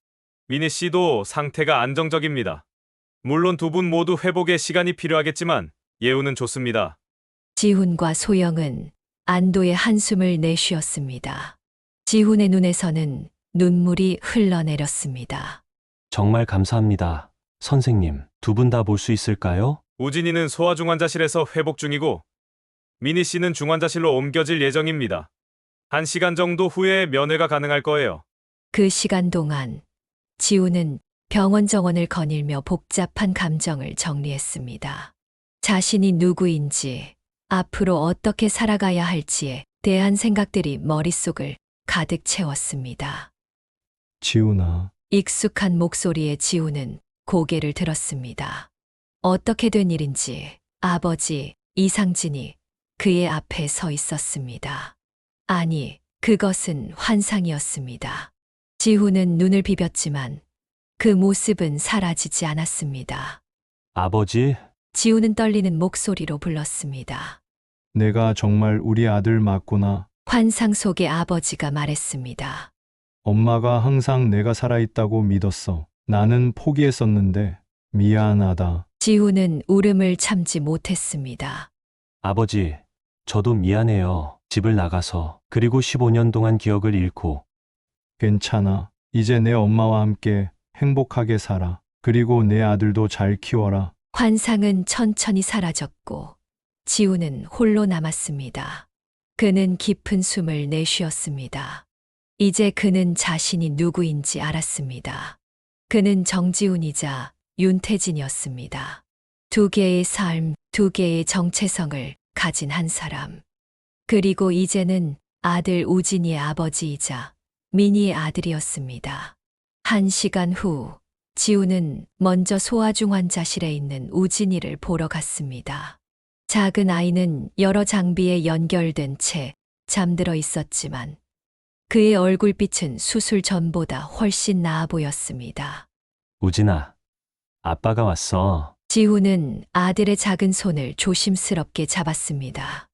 미니 씨도 상태가 안정적입니다. 물론 두 분 모두 회복에 시간이 필요하겠지만 예우는 좋습니다. 지훈과 소영은 안도의 한숨을 내쉬었습니다. 지훈의 눈에서는 눈물이 흘러내렸습니다. 정말 감사합니다. 선생님, 두 분 다 볼 수 있을까요? 우진이는 소아중환자실에서 회복 중이고 미니 씨는 중환자실로 옮겨질 예정입니다. 1시간 정도 후에 면회가 가능할 거예요. 그 시간 동안 지훈은 병원 정원을 거닐며 복잡한 감정을 정리했습니다. 자신이 누구인지, 앞으로 어떻게 살아가야 할지에 대한 생각들이 머릿속을 가득 채웠습니다. 지훈아, 익숙한 목소리의 지훈은 고개를 들었습니다. 어떻게 된 일인지 아버지 이상진이 그의 앞에 서 있었습니다. 아니, 그것은 환상이었습니다. 지훈은 눈을 비볐지만 그 모습은 사라지지 않았습니다. 아버지, 지훈은 떨리는 목소리로 불렀습니다. 내가 정말 우리 아들 맞구나. 환상 속의 아버지가 말했습니다. 엄마가 항상 내가 살아있다고 믿었어. 나는 포기했었는데 미안하다. 지훈은 울음을 참지 못했습니다. 아버지, 저도 미안해요. 집을 나가서, 그리고 15년 동안 기억을 잃고. 괜찮아. 이제 내 엄마와 함께 행복하게 살아. 그리고 내 아들도 잘 키워라. 환상은 천천히 사라졌고 지훈은 홀로 남았습니다. 그는 깊은 숨을 내쉬었습니다. 이제 그는 자신이 누구인지 알았습니다. 그는 정지훈이자 윤태진이었습니다. 두 개의 삶, 두 개의 정체성을 가진 한 사람. 그리고 이제는 아들 우진이의 아버지이자 미니의 아들이었습니다. 1시간 후 지훈은 먼저 소아중환자실에 있는 우진이를 보러 갔습니다. 작은 아이는 여러 장비에 연결된 채 잠들어 있었지만 그의 얼굴빛은 수술 전보다 훨씬 나아 보였습니다. 우진아, 아빠가 왔어. 지훈은 아들의 작은 손을 조심스럽게 잡았습니다.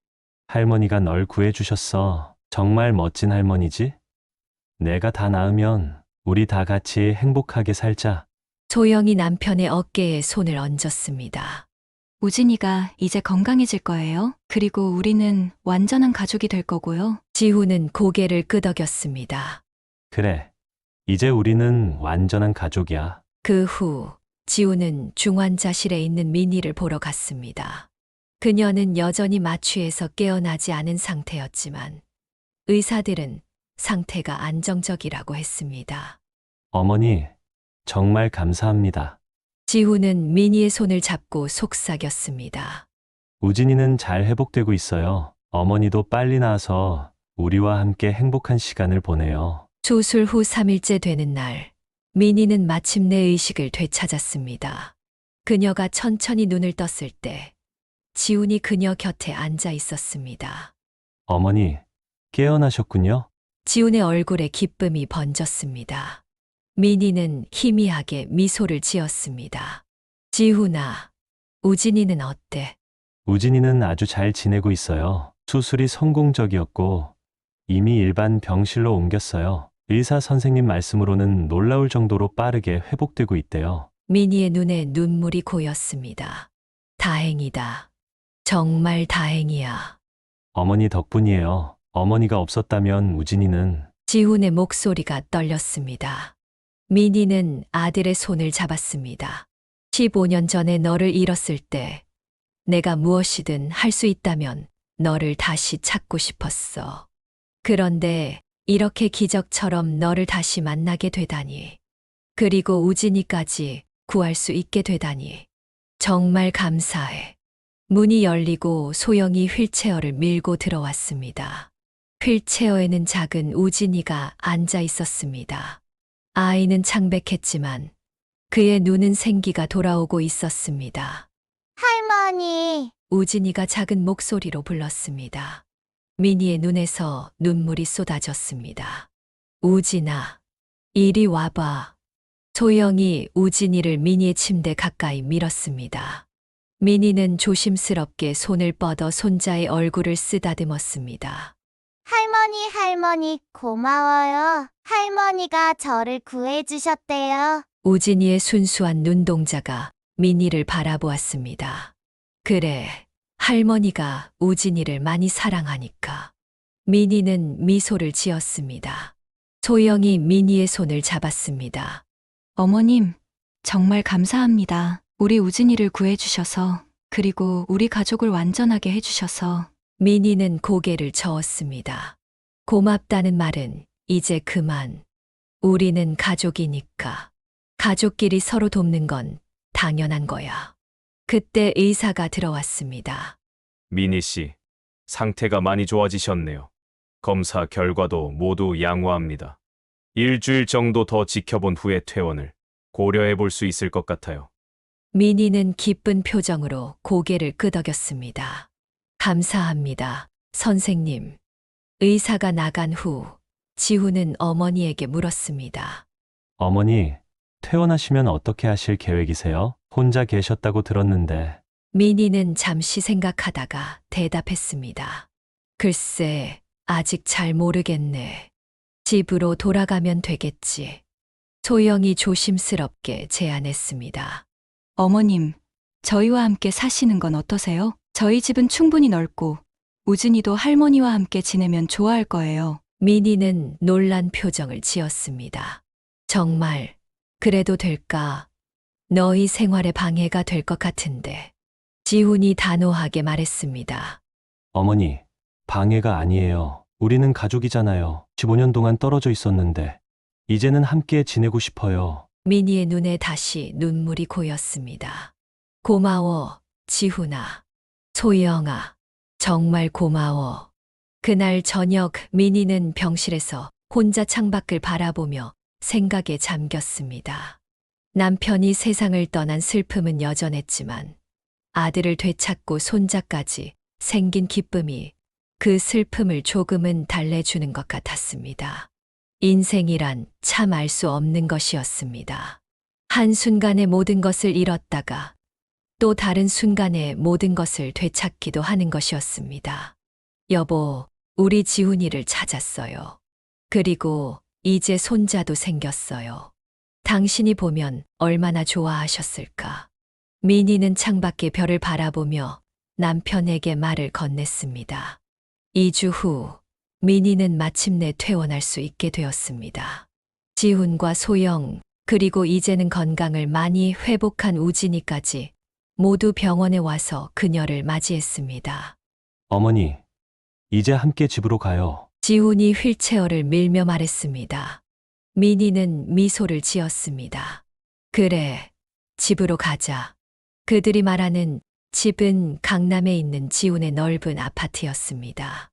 할머니가 널 구해주셨어. 정말 멋진 할머니지? 내가 다 나으면 우리 다 같이 행복하게 살자. 소영이 남편의 어깨에 손을 얹었습니다. 우진이가 이제 건강해질 거예요. 그리고 우리는 완전한 가족이 될 거고요. 지훈은 고개를 끄덕였습니다. 그래, 이제 우리는 완전한 가족이야. 그 후 지훈은 중환자실에 있는 미니를 보러 갔습니다. 그녀는 여전히 마취에서 깨어나지 않은 상태였지만 의사들은 상태가 안정적이라고 했습니다. 어머니, 정말 감사합니다. 지훈은 미니의 손을 잡고 속삭였습니다. 우진이는 잘 회복되고 있어요. 어머니도 빨리 나아서 우리와 함께 행복한 시간을 보내요. 수술 후 3일째 되는 날, 미니는 마침내 의식을 되찾았습니다. 그녀가 천천히 눈을 떴을 때 지훈이 그녀 곁에 앉아 있었습니다. 어머니, 깨어나셨군요. 지훈의 얼굴에 기쁨이 번졌습니다. 미니는 희미하게 미소를 지었습니다. 지훈아, 우진이는 어때? 우진이는 아주 잘 지내고 있어요. 수술이 성공적이었고 이미 일반 병실로 옮겼어요. 의사 선생님 말씀으로는 놀라울 정도로 빠르게 회복되고 있대요. 미니의 눈에 눈물이 고였습니다. 다행이다. 정말 다행이야. 어머니 덕분이에요. 어머니가 없었다면 우진이는 지훈의 목소리가 떨렸습니다. 민희는 아들의 손을 잡았습니다. 15년 전에 너를 잃었을 때 내가 무엇이든 할 수 있다면 너를 다시 찾고 싶었어. 그런데 이렇게 기적처럼 너를 다시 만나게 되다니. 그리고 우진이까지 구할 수 있게 되다니. 정말 감사해. 문이 열리고 소영이 휠체어를 밀고 들어왔습니다. 휠체어에는 작은 우진이가 앉아 있었습니다. 아이는 창백했지만 그의 눈은 생기가 돌아오고 있었습니다. 할머니, 우진이가 작은 목소리로 불렀습니다. 민희의 눈에서 눈물이 쏟아졌습니다. 우진아, 이리 와봐. 소영이 우진이를 민희의 침대 가까이 밀었습니다. 민희는 조심스럽게 손을 뻗어 손자의 얼굴을 쓰다듬었습니다. 할머니, 고마워요. 할머니가 저를 구해주셨대요. 우진이의 순수한 눈동자가 민희를 바라보았습니다. 그래, 할머니가 우진이를 많이 사랑하니까. 민희는 미소를 지었습니다. 소영이 민희의 손을 잡았습니다. 어머님, 정말 감사합니다. 우리 우진이를 구해주셔서, 그리고 우리 가족을 완전하게 해주셔서. 민희는 고개를 저었습니다. 고맙다는 말은 이제 그만. 우리는 가족이니까. 가족끼리 서로 돕는 건 당연한 거야. 그때 의사가 들어왔습니다. 민희 씨, 상태가 많이 좋아지셨네요. 검사 결과도 모두 양호합니다. 일주일 정도 더 지켜본 후에 퇴원을 고려해 볼 수 있을 것 같아요. 민희는 기쁜 표정으로 고개를 끄덕였습니다. 감사합니다, 선생님. 의사가 나간 후 지훈은 어머니에게 물었습니다. 어머니, 퇴원하시면 어떻게 하실 계획이세요? 혼자 계셨다고 들었는데. 민희는 잠시 생각하다가 대답했습니다. 글쎄, 아직 잘 모르겠네. 집으로 돌아가면 되겠지. 소영이 조심스럽게 제안했습니다. 어머님, 저희와 함께 사시는 건 어떠세요? 저희 집은 충분히 넓고, 우진이도 할머니와 함께 지내면 좋아할 거예요. 민희는 놀란 표정을 지었습니다. 정말, 그래도 될까? 너희 생활에 방해가 될 것 같은데. 지훈이 단호하게 말했습니다. 어머니, 방해가 아니에요. 우리는 가족이잖아요. 15년 동안 떨어져 있었는데, 이제는 함께 지내고 싶어요. 민희의 눈에 다시 눈물이 고였습니다. 고마워, 지훈아. 소영아, 정말 고마워. 그날 저녁 민희는 병실에서 혼자 창밖을 바라보며 생각에 잠겼습니다. 남편이 세상을 떠난 슬픔은 여전했지만 아들을 되찾고 손자까지 생긴 기쁨이 그 슬픔을 조금은 달래주는 것 같았습니다. 인생이란 참 알 수 없는 것이었습니다. 한순간에 모든 것을 잃었다가 또 다른 순간에 모든 것을 되찾기도 하는 것이었습니다. 여보, 우리 지훈이를 찾았어요. 그리고 이제 손자도 생겼어요. 당신이 보면 얼마나 좋아하셨을까. 민희는 창밖의 별을 바라보며 남편에게 말을 건넸습니다. 2주 후 민희는 마침내 퇴원할 수 있게 되었습니다. 지훈과 소영, 그리고 이제는 건강을 많이 회복한 우진이까지 모두 병원에 와서 그녀를 맞이했습니다. 어머니, 이제 함께 집으로 가요. 지훈이 휠체어를 밀며 말했습니다. 민희는 미소를 지었습니다. 그래, 집으로 가자. 그들이 말하는 집은 강남에 있는 지훈의 넓은 아파트였습니다.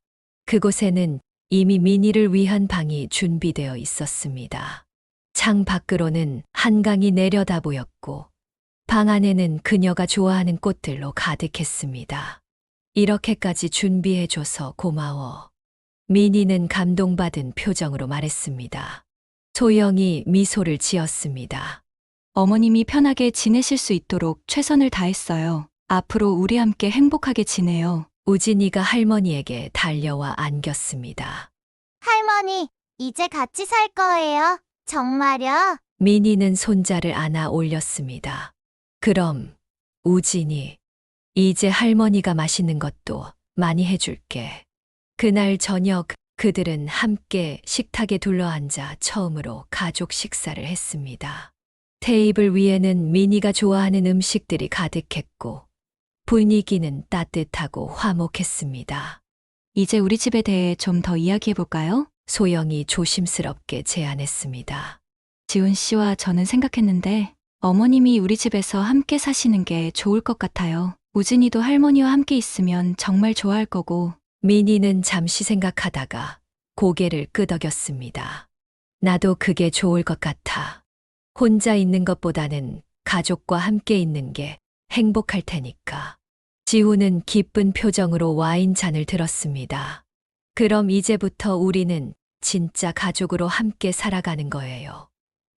그곳에는 이미 민희를 위한 방이 준비되어 있었습니다. 창 밖으로는 한강이 내려다 보였고 방 안에는 그녀가 좋아하는 꽃들로 가득했습니다. 이렇게까지 준비해줘서 고마워. 민희는 감동받은 표정으로 말했습니다. 소영이 미소를 지었습니다. 어머님이 편하게 지내실 수 있도록 최선을 다했어요. 앞으로 우리 함께 행복하게 지내요. 우진이가 할머니에게 달려와 안겼습니다. 할머니, 이제 같이 살 거예요. 정말요? 민희는 손자를 안아 올렸습니다. 그럼, 우진이, 이제 할머니가 맛있는 것도 많이 해줄게. 그날 저녁 그들은 함께 식탁에 둘러앉아 처음으로 가족 식사를 했습니다. 테이블 위에는 미니가 좋아하는 음식들이 가득했고 분위기는 따뜻하고 화목했습니다. 이제 우리 집에 대해 좀 더 이야기해 볼까요? 소영이 조심스럽게 제안했습니다. 지훈 씨와 저는 생각했는데 어머님이 우리 집에서 함께 사시는 게 좋을 것 같아요. 우진이도 할머니와 함께 있으면 정말 좋아할 거고. 미니는 잠시 생각하다가 고개를 끄덕였습니다. 나도 그게 좋을 것 같아. 혼자 있는 것보다는 가족과 함께 있는 게 행복할 테니까. 지훈은 기쁜 표정으로 와인잔을 들었습니다. 그럼 이제부터 우리는 진짜 가족으로 함께 살아가는 거예요.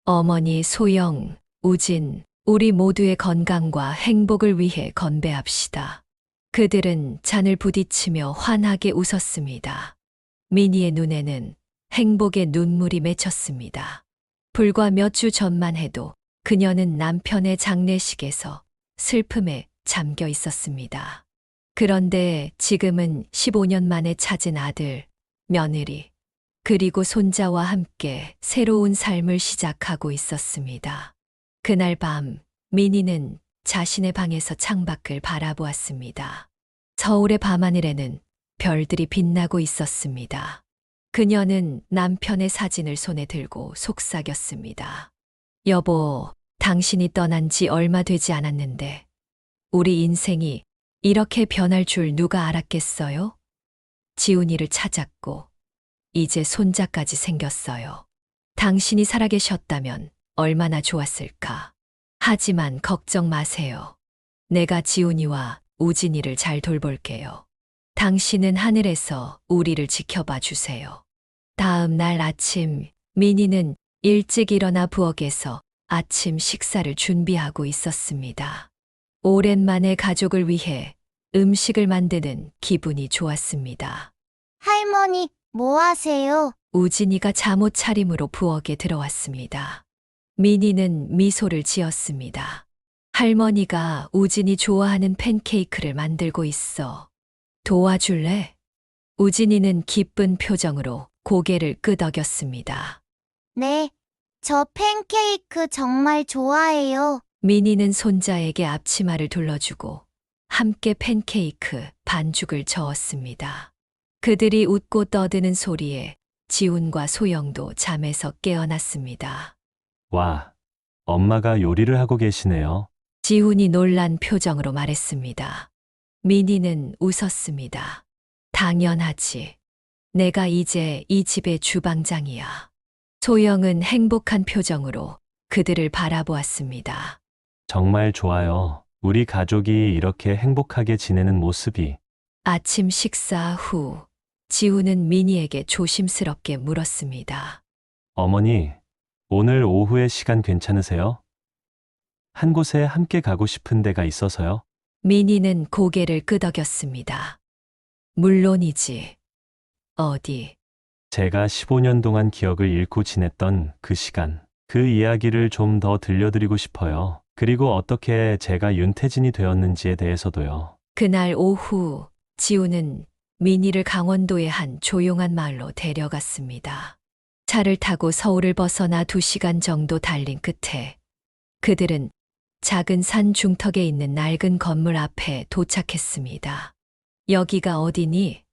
어머니, 소영, 우진, 우리 모두의 건강과 행복을 위해 건배합시다. 그들은 잔을 부딪히며 환하게 웃었습니다. 미니의 눈에는 행복의 눈물이 맺혔습니다. 불과 몇 주 전만 해도 그녀는 남편의 장례식에서 슬픔에 잠겨 있었습니다. 그런데 지금은 15년 만에 찾은 아들, 며느리, 그리고 손자와 함께 새로운 삶을 시작하고 있었습니다. 그날 밤, 미니는 자신의 방에서 창밖을 바라보았습니다. 서울의 밤하늘에는 별들이 빛나고 있었습니다. 그녀는 남편의 사진을 손에 들고 속삭였습니다. 여보, 당신이 떠난 지 얼마 되지 않았는데 우리 인생이 이렇게 변할 줄 누가 알았겠어요? 지훈이를 찾았고 이제 손자까지 생겼어요. 당신이 살아계셨다면 얼마나 좋았을까. 하지만 걱정 마세요. 내가 지훈이와 우진이를 잘 돌볼게요. 당신은 하늘에서 우리를 지켜봐 주세요. 다음 날 아침, 미니는 일찍 일어나 부엌에서 아침 식사를 준비하고 있었습니다. 오랜만에 가족을 위해 음식을 만드는 기분이 좋았습니다. 할머니, 뭐 하세요? 우진이가 잠옷 차림으로 부엌에 들어왔습니다. 미니는 미소를 지었습니다. 할머니가 우진이 좋아하는 팬케이크를 만들고 있어. 도와줄래? 우진이는 기쁜 표정으로 고개를 끄덕였습니다. 네, 저 팬케이크 정말 좋아해요. 미니는 손자에게 앞치마를 둘러주고 함께 팬케이크 반죽을 저었습니다. 그들이 웃고 떠드는 소리에 지훈과 소영도 잠에서 깨어났습니다. 와, 엄마가 요리를 하고 계시네요. 지훈이 놀란 표정으로 말했습니다. 미니는 웃었습니다. 당연하지. 내가 이제 이 집의 주방장이야. 소영은 행복한 표정으로 그들을 바라보았습니다. 정말 좋아요. 우리 가족이 이렇게 행복하게 지내는 모습이. 아침 식사 후 지훈은 미니에게 조심스럽게 물었습니다. 어머니, 오늘 오후에 시간 괜찮으세요? 한 곳에 함께 가고 싶은 데가 있어서요. 미니는 고개를 끄덕였습니다. 물론이지. 어디? 제가 15년 동안 기억을 잃고 지냈던 그 시간, 그 이야기를 좀 더 들려드리고 싶어요. 그리고 어떻게 제가 윤태진이 되었는지에 대해서도요. 그날 오후 지훈은 미니를 강원도의 한 조용한 마을로 데려갔습니다. 차를 타고 서울을 벗어나 2시간 정도 달린 끝에 그들은 작은 산 중턱에 있는 낡은 건물 앞에 도착했습니다. 여기가 어디니?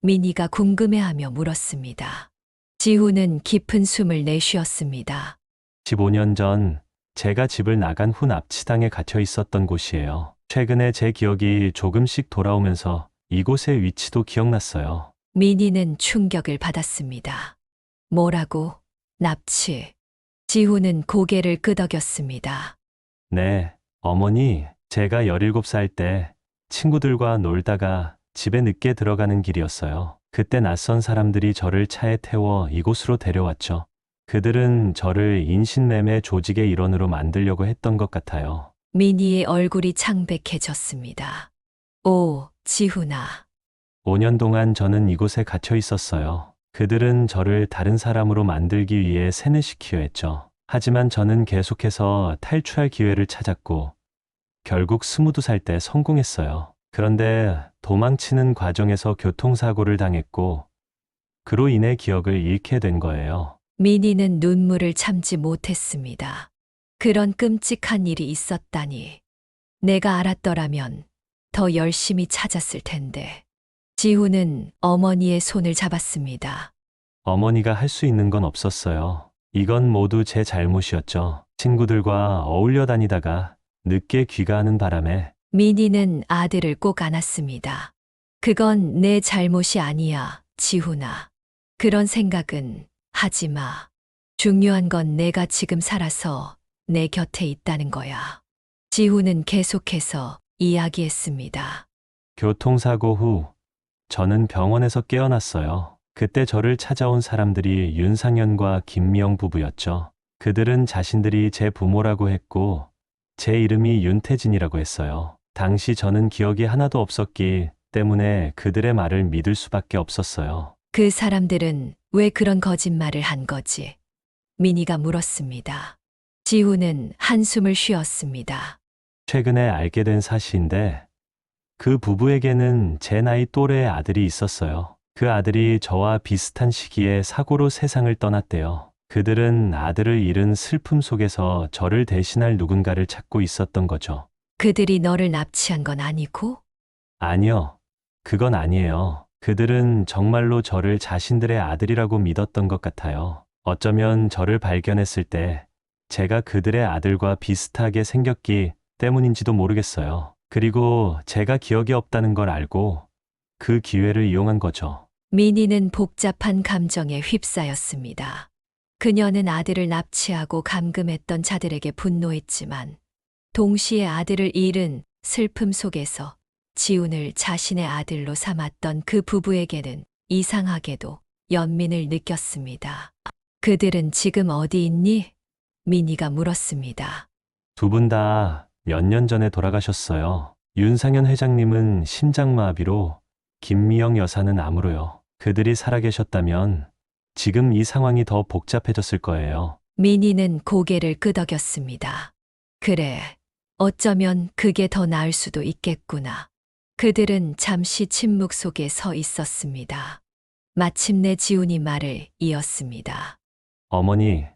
미니가 궁금해하며 물었습니다. 지훈은 깊은 숨을 내쉬었습니다. 15년 전 제가 집을 나간 후 납치당해 갇혀 있었던 곳이에요. 최근에 제 기억이 조금씩 돌아오면서 이곳의 위치도 기억났어요. 미니는 충격을 받았습니다. 뭐라고? 납치. 지훈은 고개를 끄덕였습니다. 네, 어머니, 제가 17살 때 친구들과 놀다가 집에 늦게 들어가는 길이었어요. 그때 낯선 사람들이 저를 차에 태워 이곳으로 데려왔죠. 그들은 저를 인신매매 조직의 일원으로 만들려고 했던 것 같아요. 미니의 얼굴이 창백해졌습니다. 오, 지훈아. 5년 동안 저는 이곳에 갇혀 있었어요. 그들은 저를 다른 사람으로 만들기 위해 세뇌시키려 했죠. 하지만 저는 계속해서 탈출할 기회를 찾았고 결국 22살 때 성공했어요. 그런데 도망치는 과정에서 교통사고를 당했고 그로 인해 기억을 잃게 된 거예요. 민희는 눈물을 참지 못했습니다. 그런 끔찍한 일이 있었다니. 내가 알았더라면 더 열심히 찾았을 텐데. 지훈은 어머니의 손을 잡았습니다. 어머니가 할 수 있는 건 없었어요. 이건 모두 제 잘못이었죠. 친구들과 어울려 다니다가 늦게 귀가하는 바람에 민희는 아들을 꼭 안았습니다. 그건 내 잘못이 아니야, 지훈아. 그런 생각은 하지 마. 중요한 건 내가 지금 살아서 내 곁에 있다는 거야. 지훈은 계속해서 이야기했습니다. 교통사고 후 저는 병원에서 깨어났어요. 그때 저를 찾아온 사람들이 윤상현과 김미영 부부였죠. 그들은 자신들이 제 부모라고 했고 제 이름이 윤태진이라고 했어요. 당시 저는 기억이 하나도 없었기 때문에 그들의 말을 믿을 수밖에 없었어요. 그 사람들은 왜 그런 거짓말을 한 거지? 민희가 물었습니다. 지훈은 한숨을 쉬었습니다. 최근에 알게 된 사실인데 그 부부에게는 제 나이 또래의 아들이 있었어요. 그 아들이 저와 비슷한 시기에 사고로 세상을 떠났대요. 그들은 아들을 잃은 슬픔 속에서 저를 대신할 누군가를 찾고 있었던 거죠. 그들이 너를 납치한 건 아니고? 아니요. 그건 아니에요. 그들은 정말로 저를 자신들의 아들이라고 믿었던 것 같아요. 어쩌면 저를 발견했을 때 제가 그들의 아들과 비슷하게 생겼기 때문인지도 모르겠어요. 그리고 제가 기억이 없다는 걸 알고 그 기회를 이용한 거죠. 민희는 복잡한 감정에 휩싸였습니다. 그녀는 아들을 납치하고 감금했던 자들에게 분노했지만 동시에 아들을 잃은 슬픔 속에서 지훈을 자신의 아들로 삼았던 그 부부에게는 이상하게도 연민을 느꼈습니다. 그들은 지금 어디 있니? 민희가 물었습니다. 두 분 다 몇 년 전에 돌아가셨어요. 윤상현 회장님은 심장마비로, 김미영 여사는 암으로요. 그들이 살아계셨다면 지금 이 상황이 더 복잡해졌을 거예요. 민희는 고개를 끄덕였습니다. 그래, 어쩌면 그게 더 나을 수도 있겠구나. 그들은 잠시 침묵 속에 서 있었습니다. 마침내 지훈이 말을 이었습니다. 어머니,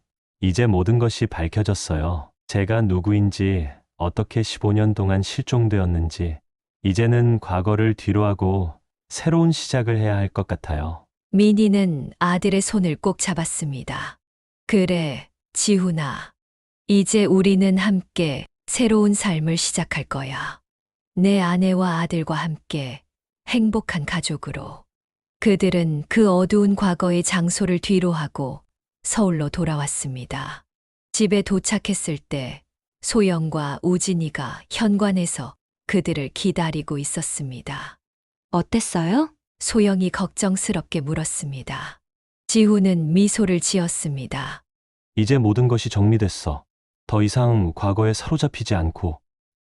이제 모든 것이 밝혀졌어요. 제가 누구인지, 어떻게 15년 동안 실종되었는지, 이제는 과거를 뒤로하고 새로운 시작을 해야 할 것 같아요. 민희는 아들의 손을 꼭 잡았습니다. 그래, 지훈아. 이제 우리는 함께 새로운 삶을 시작할 거야. 내 아내와 아들과 함께 행복한 가족으로. 그들은 그 어두운 과거의 장소를 뒤로하고 서울로 돌아왔습니다. 집에 도착했을 때 소영과 우진이가 현관에서 그들을 기다리고 있었습니다. 어땠어요? 소영이 걱정스럽게 물었습니다. 지훈은 미소를 지었습니다. 이제 모든 것이 정리됐어. 더 이상 과거에 사로잡히지 않고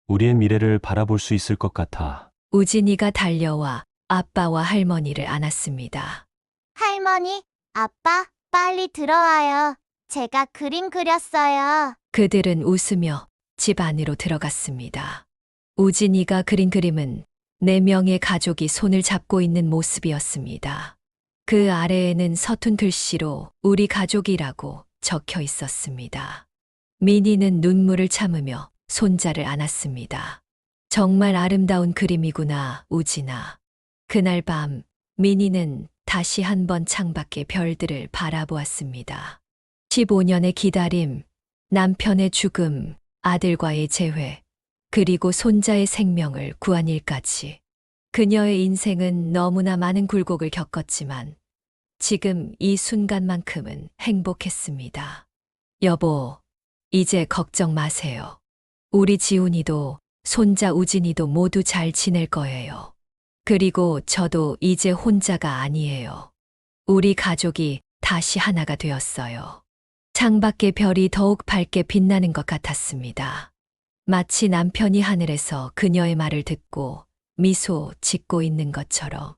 우리의 미래를 바라볼 수 있을 것 같아. 우진이가 달려와 아빠와 할머니를 안았습니다. 할머니, 아빠, 빨리 들어와요. 제가 그림 그렸어요. 그들은 웃으며 집 안으로 들어갔습니다. 우진이가 그린 그림은 4명의 가족이 손을 잡고 있는 모습이었습니다. 그 아래에는 서툰 글씨로 우리 가족이라고 적혀 있었습니다. 민희는 눈물을 참으며 손자를 안았습니다. 정말 아름다운 그림이구나, 우진아. 그날 밤 민희는 다시 한번 창밖의 별들을 바라보았습니다. 15년의 기다림, 남편의 죽음, 아들과의 재회, 그리고 손자의 생명을 구한 일까지. 그녀의 인생은 너무나 많은 굴곡을 겪었지만 지금 이 순간만큼은 행복했습니다. 여보, 이제 걱정 마세요. 우리 지훈이도 손자 우진이도 모두 잘 지낼 거예요. 그리고 저도 이제 혼자가 아니에요. 우리 가족이 다시 하나가 되었어요. 창밖의 별이 더욱 밝게 빛나는 것 같았습니다. 마치 남편이 하늘에서 그녀의 말을 듣고 미소 짓고 있는 것처럼.